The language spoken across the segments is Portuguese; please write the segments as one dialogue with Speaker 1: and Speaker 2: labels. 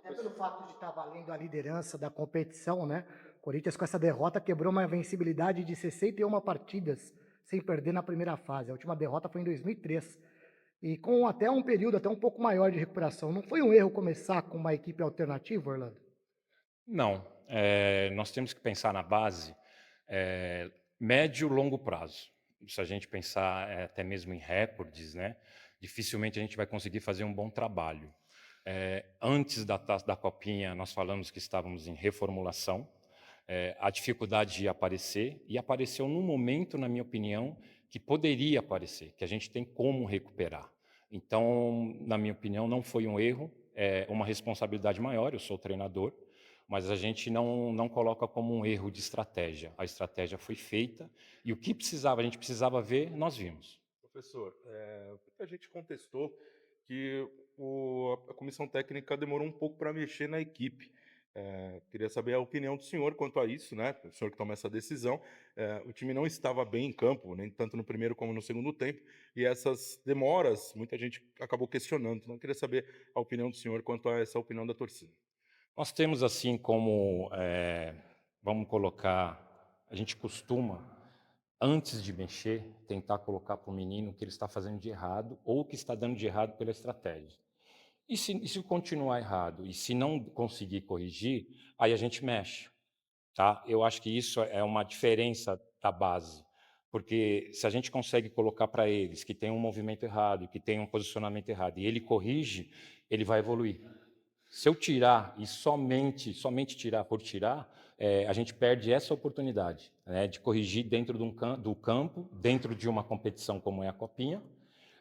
Speaker 1: Até pelo fato de estar valendo a liderança da competição, né? O Corinthians, com essa derrota, quebrou uma invencibilidade de 61 partidas sem perder na primeira fase. A última derrota foi em 2003. E com até um período até um pouco maior de recuperação. Não foi um erro começar com uma equipe alternativa, Orlando?
Speaker 2: Não, nós temos que pensar na base, eh, médio e longo prazo. Se a gente pensar, até mesmo em recordes, né, dificilmente a gente vai conseguir fazer um bom trabalho. Antes da copinha, nós falamos que estávamos em reformulação, a dificuldade ia aparecer, e apareceu num momento, na minha opinião, que poderia aparecer, que a gente tem como recuperar. Então, na minha opinião, não foi um erro, é uma responsabilidade maior, eu sou o treinador, mas a gente não coloca como um erro de estratégia. A estratégia foi feita e o que precisava, a gente precisava ver, nós vimos.
Speaker 3: Professor, muita gente contestou que a comissão técnica demorou um pouco para mexer na equipe. Queria saber a opinião do senhor quanto a isso, né? O senhor que toma essa decisão. O time não estava bem em campo, nem tanto no primeiro como no segundo tempo, e essas demoras, muita gente acabou questionando. Então, eu queria saber a opinião do senhor quanto a essa opinião da torcida.
Speaker 2: Nós temos assim como, vamos colocar, a gente costuma, antes de mexer, tentar colocar para o menino o que ele está fazendo de errado ou o que está dando de errado pela estratégia. E se continuar errado e se não conseguir corrigir, aí a gente mexe, tá? Eu acho que isso é uma diferença da base, porque se a gente consegue colocar para eles que tem um movimento errado, que tem um posicionamento errado, e ele corrige, ele vai evoluir. Se eu tirar e somente tirar por tirar, a gente perde essa oportunidade, né, de corrigir dentro do campo, dentro de uma competição como é a Copinha,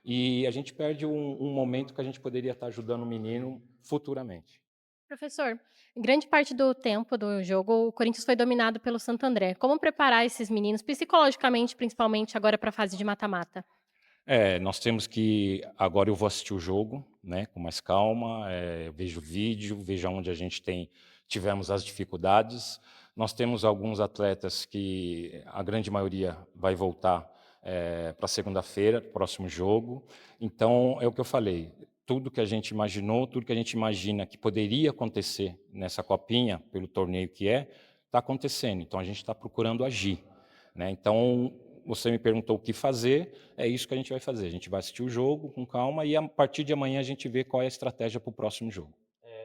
Speaker 2: e a gente perde um momento que a gente poderia estar ajudando o menino futuramente.
Speaker 4: Professor, em grande parte do tempo do jogo, o Corinthians foi dominado pelo Santo André. Como preparar esses meninos psicologicamente, principalmente agora para a fase de mata-mata?
Speaker 2: Nós temos que agora eu vou assistir o jogo, né, com mais calma, vejo o vídeo, vejo onde a gente tivemos as dificuldades. Nós temos alguns atletas que a grande maioria vai voltar para segunda-feira, próximo jogo. Então, é o que eu falei, tudo que a gente imaginou, tudo que a gente imagina que poderia acontecer nessa copinha, pelo torneio que está acontecendo. Então, a gente está procurando agir, né? Então, você me perguntou o que fazer, é isso que a gente vai fazer. A gente vai assistir o jogo com calma e a partir de amanhã a gente vê qual é a estratégia para o próximo jogo.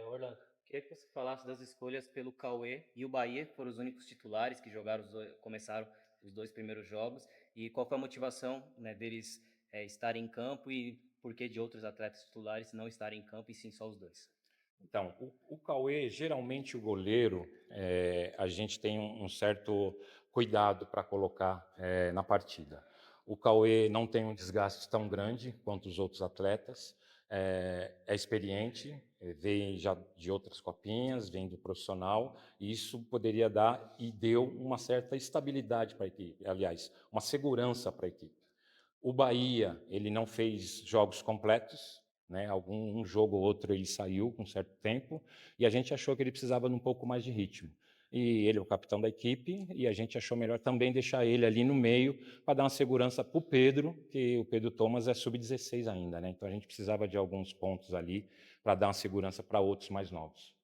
Speaker 5: Orlando, queria que você falasse das escolhas pelo Cauê e o Bahia, que foram os únicos titulares que começaram os dois primeiros jogos, e qual foi a motivação, né, deles estarem em campo e por que de outros atletas titulares não estarem em campo e sim só os dois.
Speaker 2: Então, o Cauê, geralmente o goleiro, a gente tem um certo cuidado para colocar na partida. O Cauê não tem um desgaste tão grande quanto os outros atletas, é experiente, vem já de outras copinhas, vem do profissional, e isso poderia dar e deu uma certa estabilidade para a equipe, aliás, uma segurança para a equipe. O Bahia, ele não fez jogos completos, né? Um jogo ou outro ele saiu com certo tempo, e a gente achou que ele precisava de um pouco mais de ritmo. E ele é o capitão da equipe, e a gente achou melhor também deixar ele ali no meio, para dar uma segurança para o Pedro, que o Pedro Thomas é sub-16 ainda, né? Então a gente precisava de alguns pontos ali, para dar uma segurança para outros mais novos.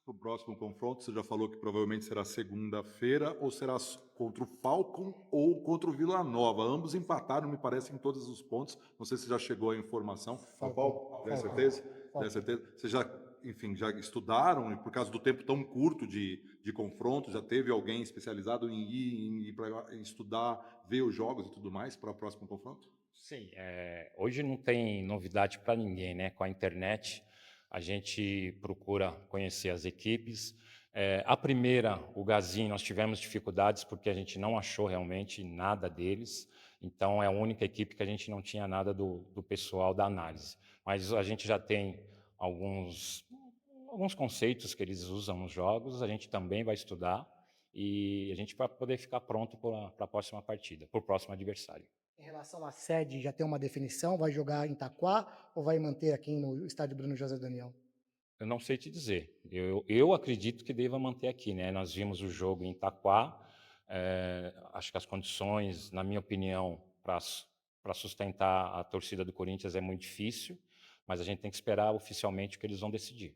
Speaker 6: Para o próximo confronto, você já falou que provavelmente será segunda-feira, ou será contra o Falcon ou contra o Vila Nova. Ambos empataram, me parece, em todos os pontos. Não sei se já chegou a informação. É o
Speaker 1: Falcão,
Speaker 6: Falcon? Tem
Speaker 1: Falcão,
Speaker 6: certeza? Tem
Speaker 1: Falcão.
Speaker 6: certeza? Você já, enfim, já estudaram, e por causa do tempo tão curto de confronto, já teve alguém especializado em ir para estudar, ver os jogos e tudo mais para o próximo confronto?
Speaker 2: Sim, hoje não tem novidade para ninguém, né? Com a internet, a gente procura conhecer as equipes. A primeira, o Gazin, nós tivemos dificuldades porque a gente não achou realmente nada deles. Então, é a única equipe que a gente não tinha nada do pessoal da análise. Mas a gente já tem alguns, alguns conceitos que eles usam nos jogos, a gente também vai estudar e a gente vai poder ficar pronto para a próxima partida, para o próximo adversário.
Speaker 1: Em relação à sede, já tem uma definição? Vai jogar em Itaquá ou vai manter aqui no estádio Bruno José Daniel?
Speaker 2: Eu não sei te dizer. Eu acredito que deva manter aqui, né? Nós vimos o jogo em Itaquá. Acho que as condições, na minha opinião, para sustentar a torcida do Corinthians é muito difícil, mas a gente tem que esperar oficialmente o que eles vão decidir.